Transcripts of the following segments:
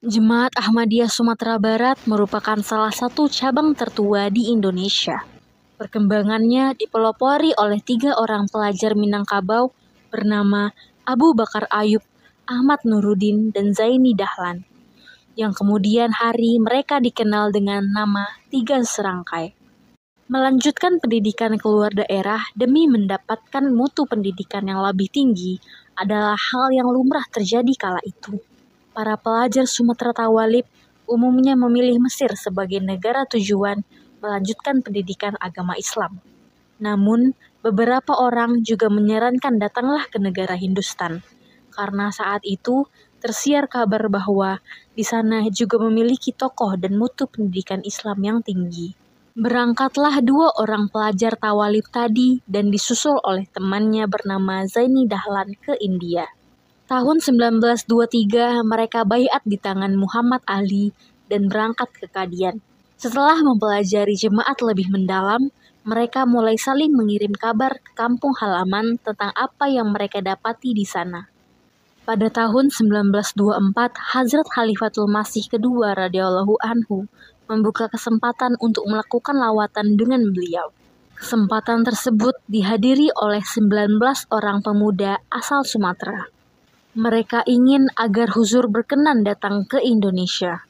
Jemaat Ahmadiyah Sumatera Barat merupakan salah satu cabang tertua di Indonesia. Perkembangannya dipelopori oleh 3 orang pelajar Minangkabau bernama Abu Bakar Ayub, Ahmad Nuruddin, dan Zaini Dahlan, yang kemudian hari mereka dikenal dengan nama Tiga Serangkai. Melanjutkan pendidikan keluar daerah demi mendapatkan mutu pendidikan yang lebih tinggi adalah hal yang lumrah terjadi kala itu. Para pelajar Sumatera Tawalib umumnya memilih Mesir sebagai negara tujuan melanjutkan pendidikan agama Islam. Namun, beberapa orang juga menyarankan datanglah ke negara Hindustan, karena saat itu tersiar kabar bahwa di sana juga memiliki tokoh dan mutu pendidikan Islam yang tinggi. Berangkatlah 2 orang pelajar Tawalib tadi dan disusul oleh temannya bernama Zaini Dahlan ke India. Tahun 1923 mereka baiat di tangan Muhammad Ali dan berangkat ke Kadian. Setelah mempelajari jemaat lebih mendalam, mereka mulai saling mengirim kabar ke kampung halaman tentang apa yang mereka dapati di sana. Pada tahun 1924, Hazrat Khalifatul Masih kedua radhiyallahu anhu membuka kesempatan untuk melakukan lawatan dengan beliau. Kesempatan tersebut dihadiri oleh 19 orang pemuda asal Sumatera. Mereka ingin agar Huzur berkenan datang ke Indonesia.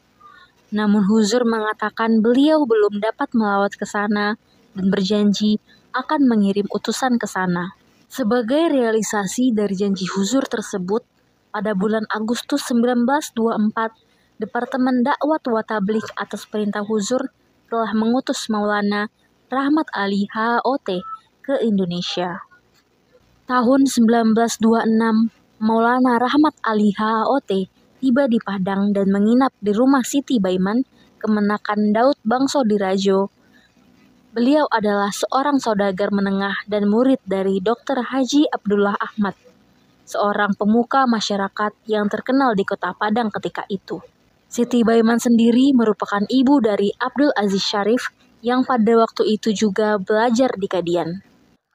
Namun Huzur mengatakan beliau belum dapat melawat ke sana dan berjanji akan mengirim utusan ke sana. Sebagai realisasi dari janji Huzur tersebut, pada bulan Agustus 1924, Departemen Dakwah wa Tabligh atas perintah Huzur telah mengutus Maulana Rahmat Ali HOT ke Indonesia. Tahun 1926, Maulana Rahmat Ali HOT tiba di Padang dan menginap di rumah Siti Baiman, Kemenakan Daud Bangso Dirajo. Beliau adalah seorang saudagar menengah dan murid dari Dr. Haji Abdullah Ahmad, seorang pemuka masyarakat yang terkenal di kota Padang ketika itu. Siti Baiman sendiri merupakan ibu dari Abdul Aziz Syarif yang pada waktu itu juga belajar di Kadian.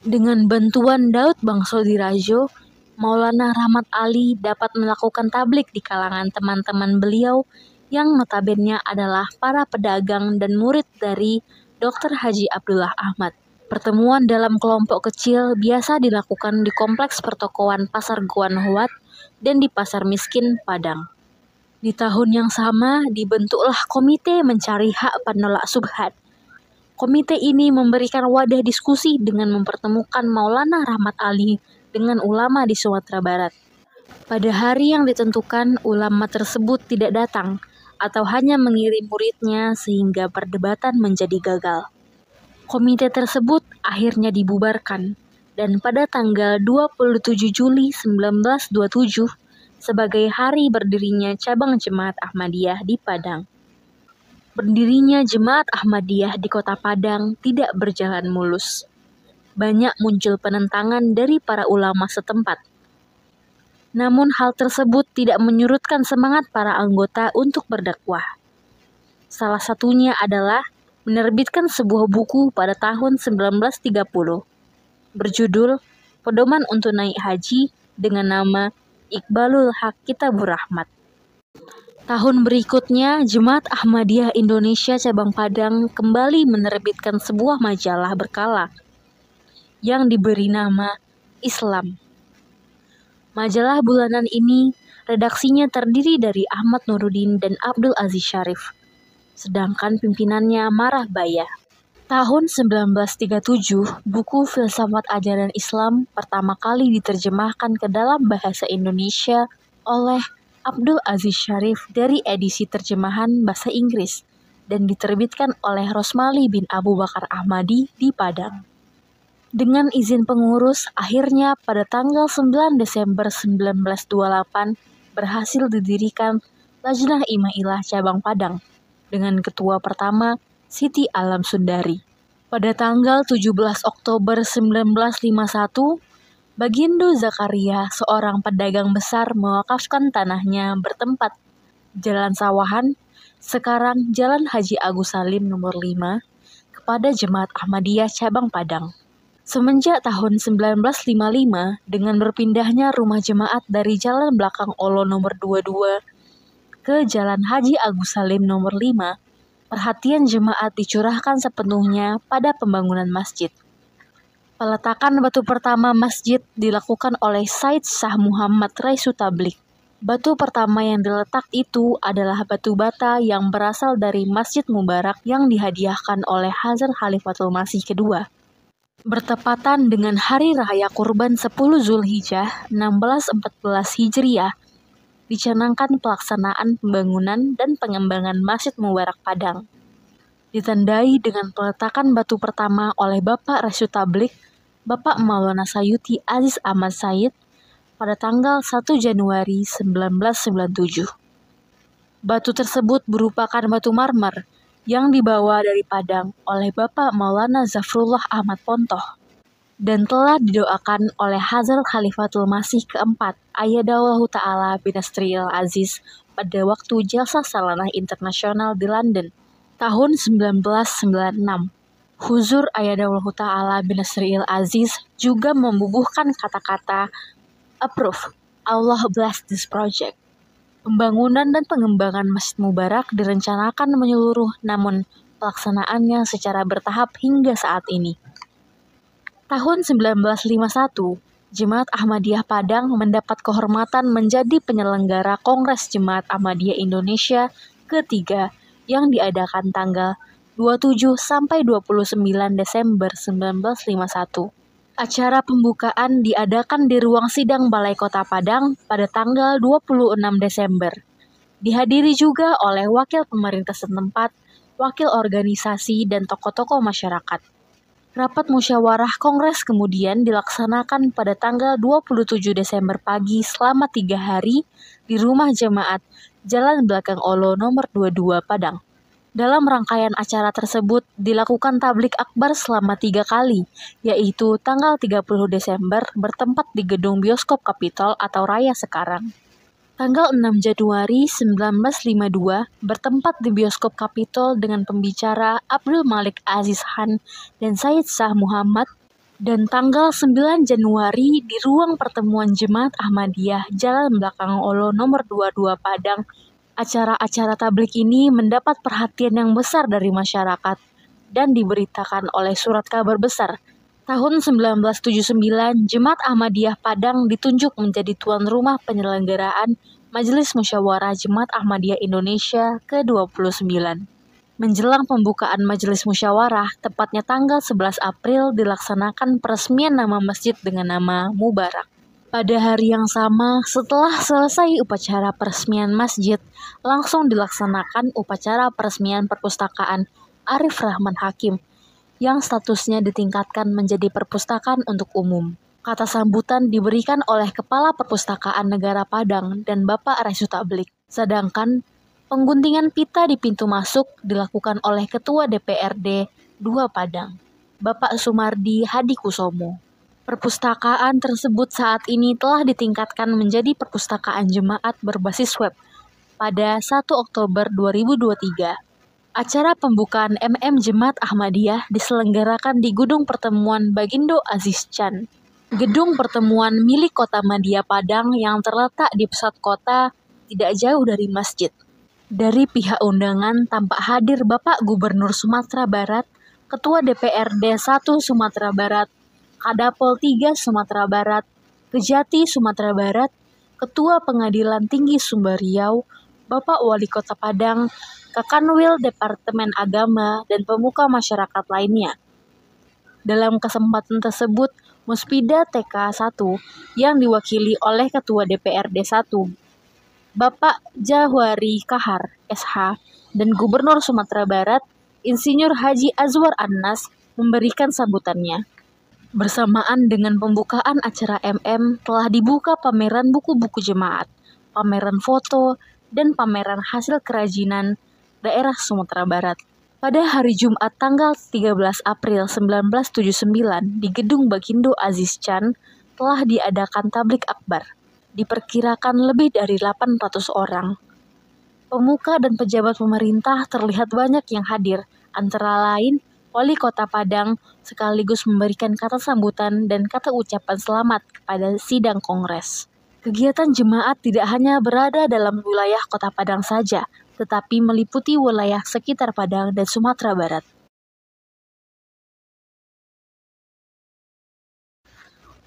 Dengan bantuan Daud Bangso Dirajo, Maulana Rahmat Ali dapat melakukan tablik di kalangan teman-teman beliau yang notabene adalah para pedagang dan murid dari Dr. Haji Abdullah Ahmad. Pertemuan dalam kelompok kecil biasa dilakukan di kompleks pertokoan Pasar Guan Huat dan di Pasar Miskin Padang. Di tahun yang sama dibentuklah Komite Mencari Hak Penolak Subhat. Komite ini memberikan wadah diskusi dengan mempertemukan Maulana Rahmat Ali dengan ulama di Sumatera Barat. Pada hari yang ditentukan, ulama tersebut tidak datang atau hanya mengirim muridnya sehingga perdebatan menjadi gagal. Komite tersebut akhirnya dibubarkan dan pada tanggal 27 Juli 1927 sebagai hari berdirinya cabang Jemaat Ahmadiyah di Padang. Berdirinya Jemaat Ahmadiyah di kota Padang tidak berjalan mulus. Banyak muncul penentangan dari para ulama setempat. Namun hal tersebut tidak menyurutkan semangat para anggota untuk berdakwah. Salah satunya adalah menerbitkan sebuah buku pada tahun 1930 berjudul Pedoman untuk Naik Haji dengan nama Iqbalul Haq Kitabur Rahmat. Tahun berikutnya, Jemaat Ahmadiyah Indonesia Cabang Padang kembali menerbitkan sebuah majalah berkala yang diberi nama Islam. Majalah bulanan ini redaksinya terdiri dari Ahmad Nuruddin dan Abdul Aziz Syarif, sedangkan pimpinannya Marah Baya. Tahun 1937, buku Filsafat Ajaran Islam pertama kali diterjemahkan ke dalam bahasa Indonesia oleh Abdul Aziz Syarif dari edisi terjemahan bahasa Inggris dan diterbitkan oleh Rosmali bin Abu Bakar Ahmadi di Padang. Dengan izin pengurus, akhirnya pada tanggal 9 Desember 1928 berhasil didirikan Lajnah Imailah Cabang Padang dengan ketua pertama Siti Alam Sundari. Pada tanggal 17 Oktober 1951, Bagindo Zakaria, seorang pedagang besar, mewakafkan tanahnya bertempat Jalan Sawahan, sekarang Jalan Haji Agus Salim nomor 5, kepada Jemaat Ahmadiyah Cabang Padang. Semenjak tahun 1955, dengan berpindahnya rumah jemaat dari Jalan Belakang Olo nomor 22 ke Jalan Haji Agus Salim nomor 5, perhatian jemaat dicurahkan sepenuhnya pada pembangunan masjid. Peletakan batu pertama masjid dilakukan oleh Said Shah Muhammad Raisu Tablik. Batu pertama yang diletak itu adalah batu bata yang berasal dari Masjid Mubarak yang dihadiahkan oleh Hazrat Khalifatul Masih kedua. Bertepatan dengan Hari Raya Kurban 10 Zulhijjah 1614 Hijriah, dicanangkan pelaksanaan pembangunan dan pengembangan Masjid Mubarak Padang. Ditandai dengan peletakan batu pertama oleh Bapak Raisu Tablik, Bapak Maulana Sayuti Aziz Ahmad Said, pada tanggal 1 Januari 1997. Batu tersebut merupakan batu marmer yang dibawa dari Padang oleh Bapak Maulana Zafrullah Ahmad Pontoh dan telah didoakan oleh Hazrat Khalifatul Masih keempat Ayyadallahu Ta'ala Binastriyil Aziz pada waktu Jalsah Salanah Internasional di London tahun 1996. Huzur Ayyadallahu Ta'ala Binastriyil Aziz juga membubuhkan kata-kata approve, Allah bless this project. Pembangunan dan pengembangan Masjid Mubarak direncanakan menyeluruh, namun pelaksanaannya secara bertahap hingga saat ini. Tahun 1951, Jemaat Ahmadiyah Padang mendapat kehormatan menjadi penyelenggara Kongres Jemaat Ahmadiyah Indonesia ketiga yang diadakan tanggal 27 sampai 29 Desember 1951. Acara pembukaan diadakan di ruang sidang Balai Kota Padang pada tanggal 26 Desember. Dihadiri juga oleh wakil pemerintah setempat, wakil organisasi, dan tokoh-tokoh masyarakat. Rapat musyawarah kongres kemudian dilaksanakan pada tanggal 27 Desember pagi selama 3 hari di rumah jemaat Jalan Belakang Olo nomor 22 Padang. Dalam rangkaian acara tersebut dilakukan tablik akbar selama 3 kali, yaitu tanggal 30 Desember bertempat di Gedung Bioskop Capitol atau Raya Sekarang. Tanggal 6 Januari 1952 bertempat di Bioskop Capitol dengan pembicara Abdul Malik Aziz Khan dan Said Shah Muhammad, dan tanggal 9 Januari di ruang pertemuan Jemaat Ahmadiyah Jalan Belakang Olo nomor 22 Padang. Acara-acara tablik ini mendapat perhatian yang besar dari masyarakat dan diberitakan oleh surat kabar besar. Tahun 1979, Jemaat Ahmadiyah Padang ditunjuk menjadi tuan rumah penyelenggaraan Majelis Musyawarah Jemaat Ahmadiyah Indonesia ke-29. Menjelang pembukaan Majelis Musyawarah, tepatnya tanggal 11 April dilaksanakan peresmian nama masjid dengan nama Mubarak. Pada hari yang sama, setelah selesai upacara peresmian masjid, langsung dilaksanakan upacara peresmian perpustakaan Arif Rahman Hakim yang statusnya ditingkatkan menjadi perpustakaan untuk umum. Kata sambutan diberikan oleh Kepala Perpustakaan Negara Padang dan Bapak Raisu Tablik. Sedangkan pengguntingan pita di pintu masuk dilakukan oleh Ketua DPRD 2 Padang, Bapak Sumardi Hadi Kusomo. Perpustakaan tersebut saat ini telah ditingkatkan menjadi perpustakaan jemaat berbasis web pada 1 Oktober 2023. Acara pembukaan Jemaat Ahmadiyah diselenggarakan di Gedung Pertemuan Bagindo Aziz Chan, gedung pertemuan milik Kota Madya Padang yang terletak di pusat kota tidak jauh dari masjid. Dari pihak undangan tampak hadir Bapak Gubernur Sumatera Barat, Ketua DPRD 1 Sumatera Barat, Kadapol 3 Sumatera Barat, Kejati Sumatera Barat, Ketua Pengadilan Tinggi Sumber Riau, Bapak Wali Kota Padang, Kakanwil Departemen Agama, dan pemuka masyarakat lainnya. Dalam kesempatan tersebut, Muspida TK 1 yang diwakili oleh Ketua DPRD 1, Bapak Jahwari Kahar, SH, dan Gubernur Sumatera Barat, Insinyur Haji Azwar Anas memberikan sambutannya. Bersamaan dengan pembukaan acara telah dibuka pameran buku-buku jemaat, pameran foto, dan pameran hasil kerajinan daerah Sumatera Barat. Pada hari Jumat tanggal 13 April 1979 di Gedung Bagindo Aziz Chan telah diadakan tablik akbar. Diperkirakan lebih dari 800 orang. Pemuka dan pejabat pemerintah terlihat banyak yang hadir, antara lain Wali Kota Padang sekaligus memberikan kata sambutan dan kata ucapan selamat kepada sidang kongres. Kegiatan jemaat tidak hanya berada dalam wilayah Kota Padang saja, tetapi meliputi wilayah sekitar Padang dan Sumatera Barat.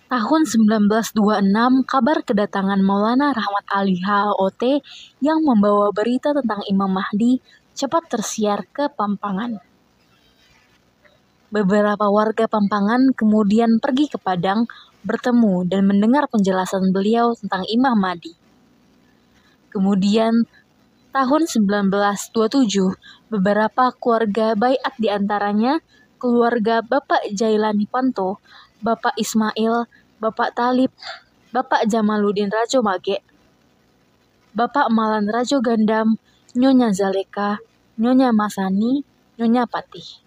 Tahun 1926, kabar kedatangan Maulana Rahmat Ali HOT yang membawa berita tentang Imam Mahdi cepat tersiar ke Pampangan. Beberapa warga Pampangan kemudian pergi ke Padang, bertemu dan mendengar penjelasan beliau tentang Imam Mahdi. Kemudian, tahun 1927, beberapa keluarga baiat diantaranya keluarga Bapak Jailani Panto, Bapak Ismail, Bapak Talib, Bapak Jamaluddin Rajo Mage, Bapak Malan Rajo Gandam, Nyonya Zaleka, Nyonya Masani, Nyonya Patih.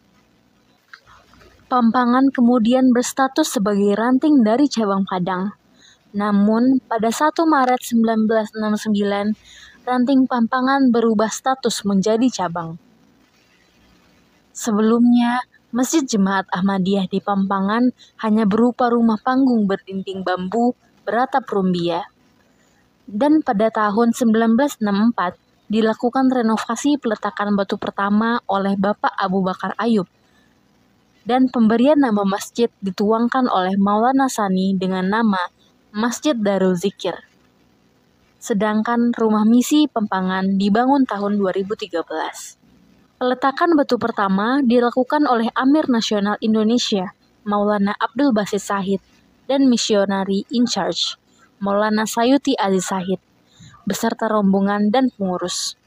Pampangan kemudian berstatus sebagai ranting dari cabang Padang. Namun, pada 1 Maret 1969, ranting Pampangan berubah status menjadi cabang. Sebelumnya, Masjid Jemaat Ahmadiyah di Pampangan hanya berupa rumah panggung berdinding bambu beratap rumbia. Dan pada tahun 1964, dilakukan renovasi peletakan batu pertama oleh Bapak Abu Bakar Ayub. Dan pemberian nama masjid dituangkan oleh Maulana Sani dengan nama Masjid Darul Zikir. Sedangkan rumah misi Pampangan dibangun tahun 2013. Peletakan batu pertama dilakukan oleh Amir Nasional Indonesia, Maulana Abdul Basit Shahid, dan misionari in charge, Maulana Sayuti Aziz Shahid, beserta rombongan dan pengurus.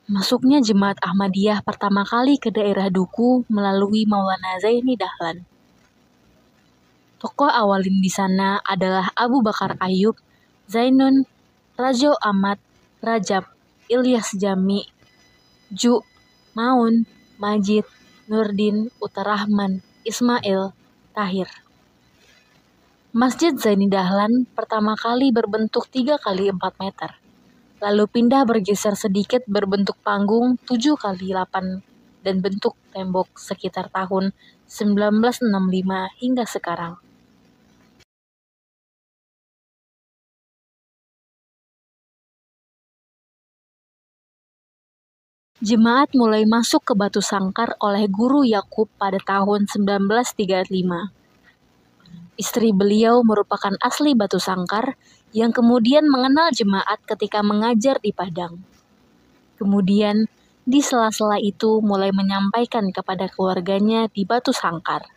Masuknya Jemaat Ahmadiyah pertama kali ke daerah Duku melalui Maulana Zaini Dahlan. Tokoh awalin di sana adalah Abu Bakar Ayub, Zainun, Rajo Ahmad, Rajab, Ilyas Jami, Ju, Maun, Majid, Nurdin, Utarahman, Ismail, Tahir. Masjid Zaini Dahlan pertama kali berbentuk 3x4 meter, lalu pindah bergeser sedikit berbentuk panggung 7x8 dan bentuk tembok sekitar tahun 1965 hingga sekarang. Jemaat mulai masuk ke Batu Sangkar oleh Guru Yakub pada tahun 1935. Istri beliau merupakan asli Batu Sangkar yang kemudian mengenal jemaat ketika mengajar di Padang. Kemudian, di sela-sela itu mulai menyampaikan kepada keluarganya di Batu Sangkar.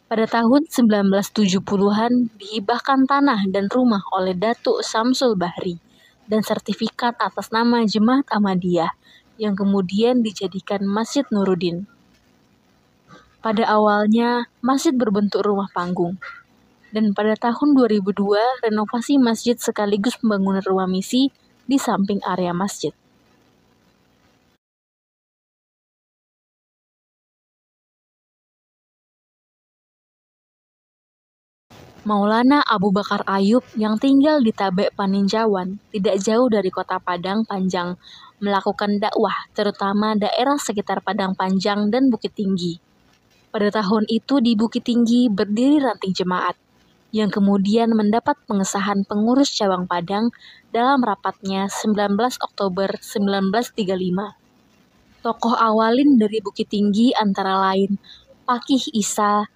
Pada tahun 1970-an dihibahkan tanah dan rumah oleh Datuk Samsul Bahri dan sertifikat atas nama Jemaat Ahmadiyah yang kemudian dijadikan Masjid Nuruddin. Pada awalnya, masjid berbentuk rumah panggung. Dan pada tahun 2002, renovasi masjid sekaligus pembangunan rumah misi di samping area masjid. Maulana Abu Bakar Ayub yang tinggal di Tabek Paninjauan, tidak jauh dari kota Padang Panjang, melakukan dakwah terutama daerah sekitar Padang Panjang dan Bukit Tinggi. Pada tahun itu di Bukit Tinggi berdiri ranting jemaat, yang kemudian mendapat pengesahan pengurus cabang Padang dalam rapatnya 19 Oktober 1935. Tokoh awalin dari Bukit Tinggi antara lain Pakih Isa,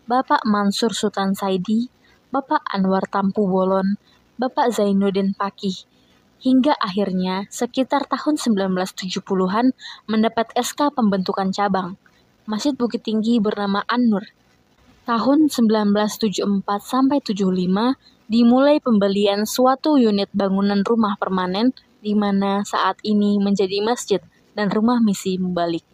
Bapak Mansur Sultan Saidi, Bapak Anwar Tampu Bolon, Bapak Zainuddin Pakih, hingga akhirnya sekitar tahun 1970-an mendapat SK pembentukan cabang. Masjid Bukit Tinggi bernama An-Nur. Tahun 1974-75 dimulai pembelian suatu unit bangunan rumah permanen di mana saat ini menjadi masjid dan rumah misi Mubalik.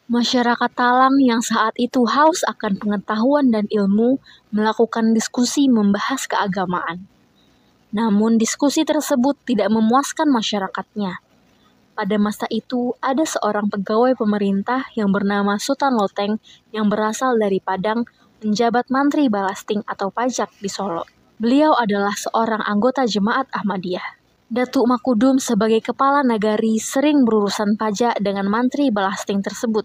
Masyarakat Talang yang saat itu haus akan pengetahuan dan ilmu melakukan diskusi membahas keagamaan. Namun diskusi tersebut tidak memuaskan masyarakatnya. Pada masa itu ada seorang pegawai pemerintah yang bernama Sultan Loteng yang berasal dari Padang menjabat Mantri Balasting atau Pajak di Solo. Beliau adalah seorang anggota Jemaat Ahmadiyah. Datuk Makudum sebagai kepala nagari sering berurusan pajak dengan mantri Balasting tersebut.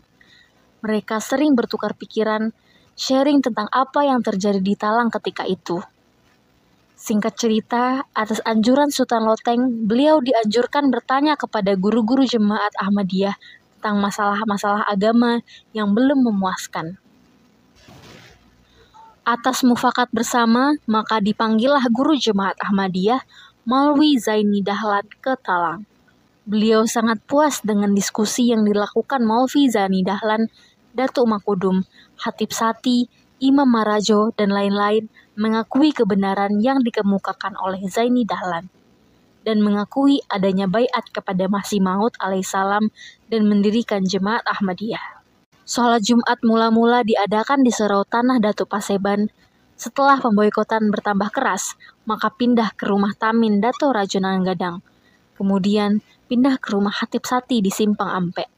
Mereka sering bertukar pikiran, sharing tentang apa yang terjadi di Talang ketika itu. Singkat cerita, atas anjuran Sultan Loteng, beliau dianjurkan bertanya kepada guru-guru Jemaat Ahmadiyah tentang masalah-masalah agama yang belum memuaskan. Atas mufakat bersama, maka dipanggillah guru Jemaat Ahmadiyah, Maulwi Zaini Dahlan ke Talang. Beliau sangat puas dengan diskusi yang dilakukan Maulvi Zaini Dahlan, Datuk Makudum, Hatip Sati, Imam Marajo, dan lain-lain mengakui kebenaran yang dikemukakan oleh Zaini Dahlan dan mengakui adanya baiat kepada Masih Maud alaihissalam dan mendirikan Jemaat Ahmadiyah. Sholat Jumat mula-mula diadakan di Serau Tanah Datuk Paseban. Setelah pemboikotan bertambah keras, maka pindah ke rumah Tamin Dato Rajonan Gadang. Kemudian pindah ke rumah Hatip Sati di Simpang Ampek.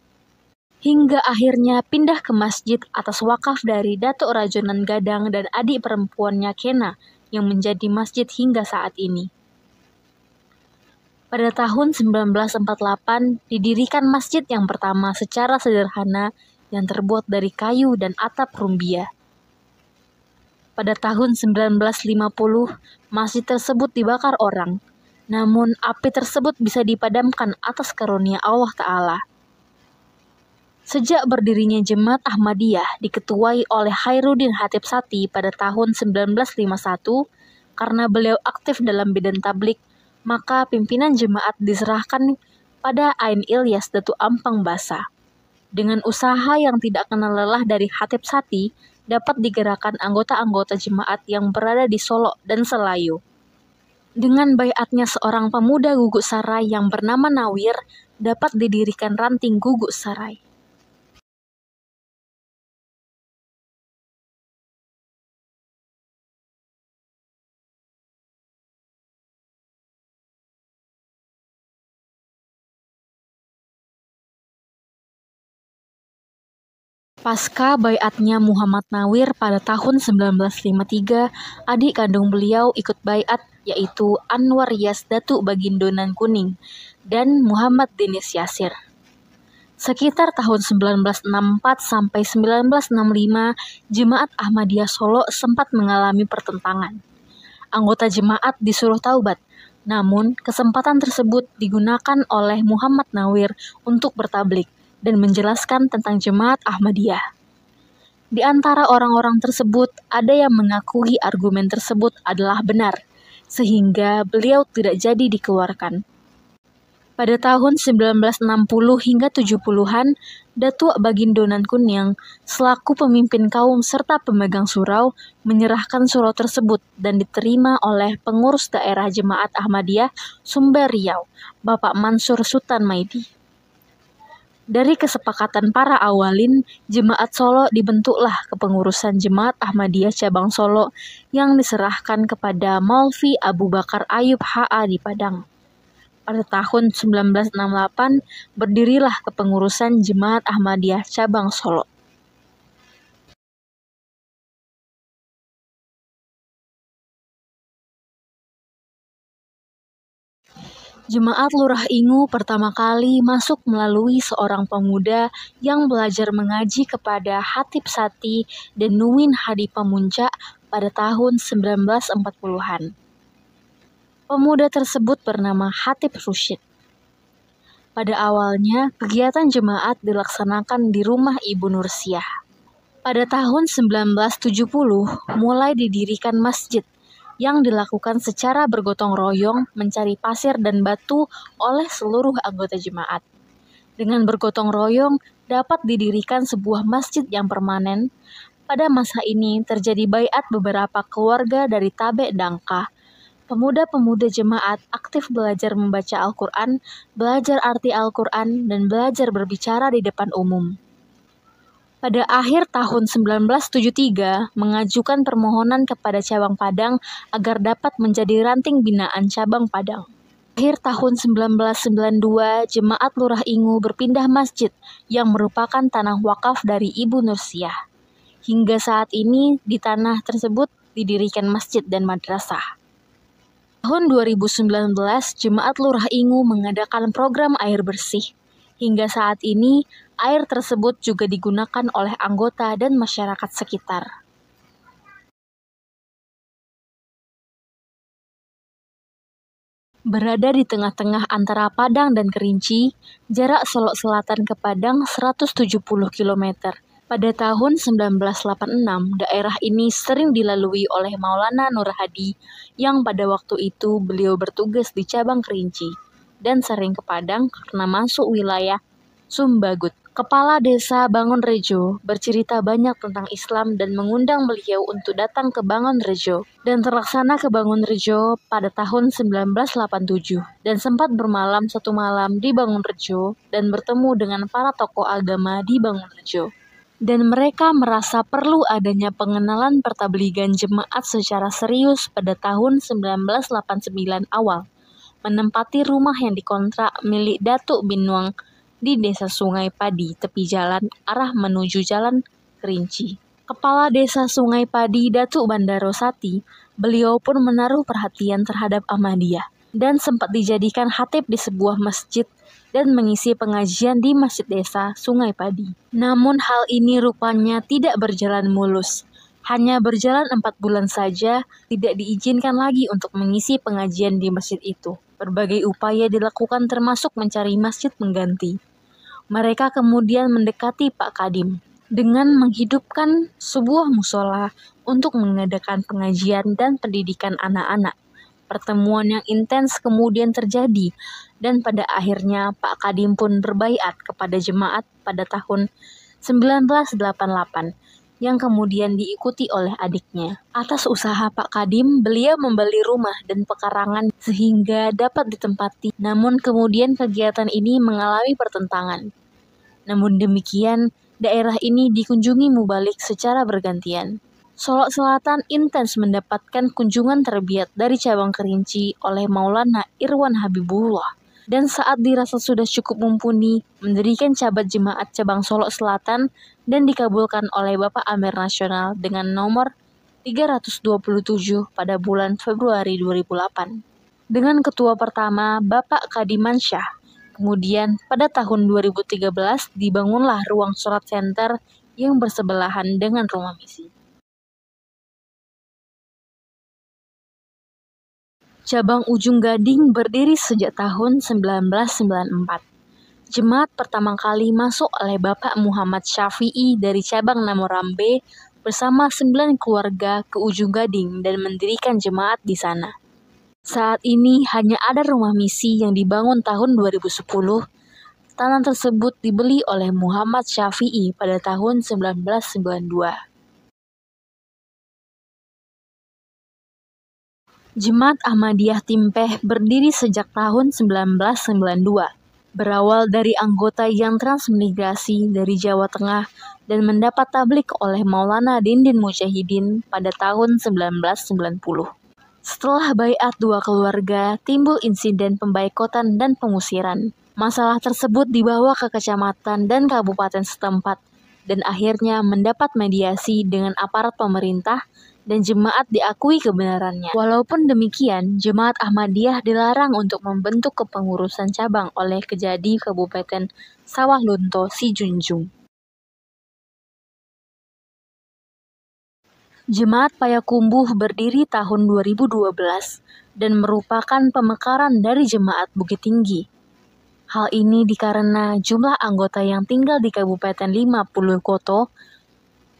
Hingga akhirnya pindah ke masjid atas wakaf dari Dato Rajonan Gadang dan adik perempuannya Kena yang menjadi masjid hingga saat ini. Pada tahun 1948 didirikan masjid yang pertama secara sederhana yang terbuat dari kayu dan atap rumbia. Pada tahun 1950, masjid tersebut dibakar orang. Namun, api tersebut bisa dipadamkan atas karunia Allah Ta'ala. Sejak berdirinya Jemaat Ahmadiyah diketuai oleh Khairuddin Hatip Sati pada tahun 1951, karena beliau aktif dalam bidang tablik, maka pimpinan jemaat diserahkan pada Ain Ilyas Datuk Ampang Basa. Dengan usaha yang tidak kenal lelah dari Hatip Sati, dapat digerakkan anggota-anggota jemaat yang berada di Solo dan Selayu. Dengan baiatnya seorang pemuda Guguk Sarai yang bernama Nawir, dapat didirikan ranting Guguk Sarai. Pasca baiatnya Muhammad Nawir pada tahun 1953, adik kandung beliau ikut baiat yaitu Anwar Yas Datuk Bagindo Nan Kuning dan Muhammad Denis Yasir. Sekitar tahun 1964 sampai 1965, Jemaat Ahmadiyah Solo sempat mengalami pertentangan. Anggota jemaat disuruh taubat, namun kesempatan tersebut digunakan oleh Muhammad Nawir untuk bertablik dan menjelaskan tentang Jemaat Ahmadiyah. Di antara orang-orang tersebut, ada yang mengakui argumen tersebut adalah benar, sehingga beliau tidak jadi dikeluarkan. Pada tahun 1960 hingga 70-an, Datuk Bagindo Nan Kuning selaku pemimpin kaum serta pemegang surau menyerahkan surau tersebut dan diterima oleh pengurus daerah Jemaat Ahmadiyah Sumber Riau, Bapak Mansur Sultan Maidi. Dari kesepakatan para awalin, Jemaat Solo dibentuklah kepengurusan Jemaat Ahmadiyah Cabang Solo yang diserahkan kepada Maulvi Abu Bakar Ayub HA di Padang. Pada tahun 1968, berdirilah kepengurusan Jemaat Ahmadiyah Cabang Solo. Jemaat Lurah Ingu pertama kali masuk melalui seorang pemuda yang belajar mengaji kepada Hatip Sati dan Nuwin Hadi Pamuncak pada tahun 1940-an. Pemuda tersebut bernama Hatip Rusyid. Pada awalnya, kegiatan jemaat dilaksanakan di rumah Ibu Nursiah. Pada tahun 1970, mulai didirikan masjid yang dilakukan secara bergotong royong mencari pasir dan batu oleh seluruh anggota jemaat. Dengan bergotong royong dapat didirikan sebuah masjid yang permanen. Pada masa ini terjadi baiat beberapa keluarga dari Tabe Dangka. Pemuda-pemuda jemaat aktif belajar membaca Al-Quran, belajar arti Al-Quran, dan belajar berbicara di depan umum. Pada akhir tahun 1973, mengajukan permohonan kepada Cabang Padang agar dapat menjadi ranting binaan Cabang Padang. Akhir tahun 1992, Jemaat Lurah Ingu berpindah masjid yang merupakan tanah wakaf dari Ibu Nursiah. Hingga saat ini, di tanah tersebut didirikan masjid dan madrasah. Tahun 2019, Jemaat Lurah Ingu mengadakan program air bersih. Hingga saat ini, air tersebut juga digunakan oleh anggota dan masyarakat sekitar. Berada di tengah-tengah antara Padang dan Kerinci, jarak Solok Selatan ke Padang 170 km. Pada tahun 1986, daerah ini sering dilalui oleh Maulana Nur Hadi yang pada waktu itu beliau bertugas di cabang Kerinci dan sering ke Padang karena masuk wilayah Sumbagut. Kepala Desa Bangunrejo bercerita banyak tentang Islam dan mengundang beliau untuk datang ke Bangunrejo dan terlaksana ke Bangunrejo pada tahun 1987 dan sempat bermalam satu malam di Bangunrejo dan bertemu dengan para tokoh agama di Bangunrejo. Dan mereka merasa perlu adanya pengenalan pertabligan jemaat secara serius pada tahun 1989 awal, menempati rumah yang dikontrak milik Datuk Binuang di Desa Sungai Padi, tepi jalan arah menuju Jalan Kerinci. Kepala Desa Sungai Padi, Datuk Bandaro Sati, beliau pun menaruh perhatian terhadap Ahmadiyah dan sempat dijadikan khatib di sebuah masjid dan mengisi pengajian di Masjid Desa Sungai Padi. Namun hal ini rupanya tidak berjalan mulus. Hanya berjalan 4 bulan saja, tidak diizinkan lagi untuk mengisi pengajian di masjid itu. Berbagai upaya dilakukan termasuk mencari masjid pengganti. Mereka kemudian mendekati Pak Kadim dengan menghidupkan sebuah musola untuk mengadakan pengajian dan pendidikan anak-anak. Pertemuan yang intens kemudian terjadi dan pada akhirnya Pak Kadim pun berbaiat kepada jemaat pada tahun 1988 yang kemudian diikuti oleh adiknya. Atas usaha Pak Kadim, beliau membeli rumah dan pekarangan sehingga dapat ditempati. Namun kemudian kegiatan ini mengalami pertentangan. Namun demikian, daerah ini dikunjungi mubalik secara bergantian. Solok Selatan intens mendapatkan kunjungan terbiat dari cabang Kerinci oleh Maulana Irwan Habibullah. Dan saat dirasa sudah cukup mumpuni, mendirikan cabat jemaat cabang Solok Selatan dan dikabulkan oleh Bapak Amir Nasional dengan nomor 327 pada bulan Februari 2008. Dengan ketua pertama Bapak Kadimansyah. Kemudian pada tahun 2013 dibangunlah ruang sholat center yang bersebelahan dengan rumah misi. Cabang Ujung Gading berdiri sejak tahun 1994. Jemaat pertama kali masuk oleh Bapak Muhammad Syafi'i dari cabang Namorambe bersama 9 keluarga ke Ujung Gading dan mendirikan jemaat di sana. Saat ini hanya ada rumah misi yang dibangun tahun 2010. Tanah tersebut dibeli oleh Muhammad Syafi'i pada tahun 1992. Jemaat Ahmadiyah Timpeh berdiri sejak tahun 1992. Berawal dari anggota yang transmigrasi dari Jawa Tengah dan mendapat tablik oleh Maulana Dindin Mujahidin pada tahun 1990. Setelah baiat dua keluarga, timbul insiden pembaikotan dan pengusiran. Masalah tersebut dibawa ke kecamatan dan kabupaten setempat, dan akhirnya mendapat mediasi dengan aparat pemerintah dan jemaat diakui kebenarannya. Walaupun demikian, jemaat Ahmadiyah dilarang untuk membentuk kepengurusan cabang oleh Kejadi Kabupaten Sawah Lunto Sijunjung. Jemaat Payakumbuh berdiri tahun 2012 dan merupakan pemekaran dari Jemaat Bukit Tinggi. Hal ini dikarenakan jumlah anggota yang tinggal di Kabupaten 50 Koto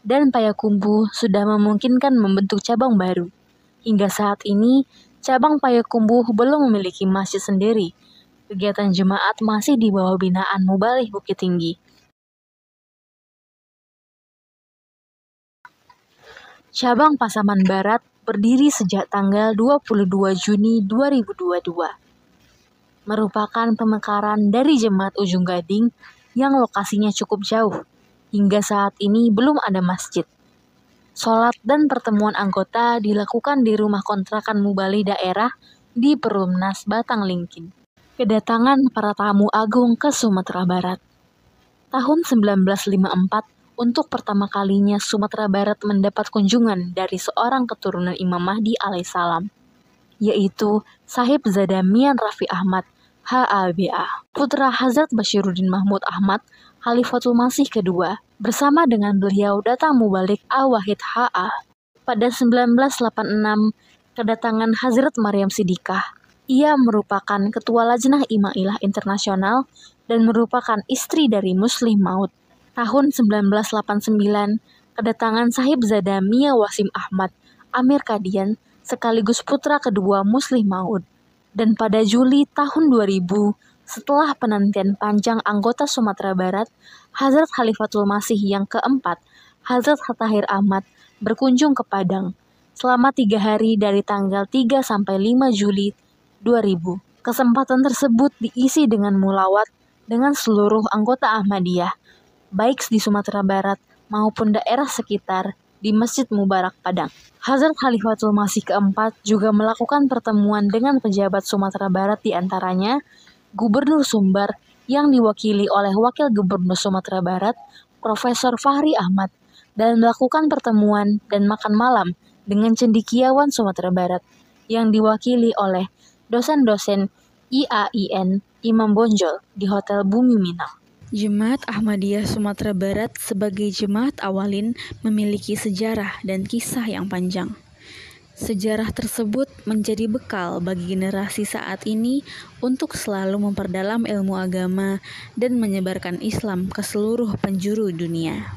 dan Payakumbuh sudah memungkinkan membentuk cabang baru. Hingga saat ini, cabang Payakumbuh belum memiliki masjid sendiri. Kegiatan jemaat masih di bawah binaan Mubalih Bukit Tinggi. Cabang Pasaman Barat berdiri sejak tanggal 22 Juni 2022. Merupakan pemekaran dari Jemaat Ujung Gading yang lokasinya cukup jauh. Hingga saat ini belum ada masjid. Sholat dan pertemuan anggota dilakukan di rumah kontrakan Mubali daerah di Perumnas Batang Lingkin. Kedatangan para tamu agung ke Sumatera Barat. Tahun 1954, untuk pertama kalinya Sumatera Barat mendapat kunjungan dari seorang keturunan Imam Mahdi alaihissalam, yaitu Sahib Zada Mian Raffi Ahmad, HABA, putra Hazrat Bashiruddin Mahmud Ahmad, Khalifatul Masih kedua, bersama dengan beliau datang mubalik Al-Wahid HA. Pada 1986, kedatangan Hazrat Maryam Siddiqah. Ia merupakan Ketua Lajnah Imailah Internasional dan merupakan istri dari Muslim Maud. Tahun 1989, kedatangan Sahib Zada Mia Wasim Ahmad, Amir Kadian, sekaligus putra kedua Muslim Maud. Dan pada Juli tahun 2000, setelah penantian panjang anggota Sumatera Barat, Hazrat Khalifatul Masih yang keempat, Hazrat Tahir Ahmad, berkunjung ke Padang selama 3 hari dari tanggal 3 sampai 5 Juli 2000. Kesempatan tersebut diisi dengan mulawat dengan seluruh anggota Ahmadiyah, baik di Sumatera Barat maupun daerah sekitar di Masjid Mubarak Padang. Hazrat Khalifatul Masih keempat juga melakukan pertemuan dengan pejabat Sumatera Barat, di antaranya Gubernur Sumbar yang diwakili oleh Wakil Gubernur Sumatera Barat, Profesor Fahri Ahmad, dan melakukan pertemuan dan makan malam dengan cendekiawan Sumatera Barat yang diwakili oleh dosen-dosen IAIN Imam Bonjol di Hotel Bumi Minang. Jemaat Ahmadiyah Sumatera Barat sebagai jemaat awalin memiliki sejarah dan kisah yang panjang. Sejarah tersebut menjadi bekal bagi generasi saat ini untuk selalu memperdalam ilmu agama dan menyebarkan Islam ke seluruh penjuru dunia.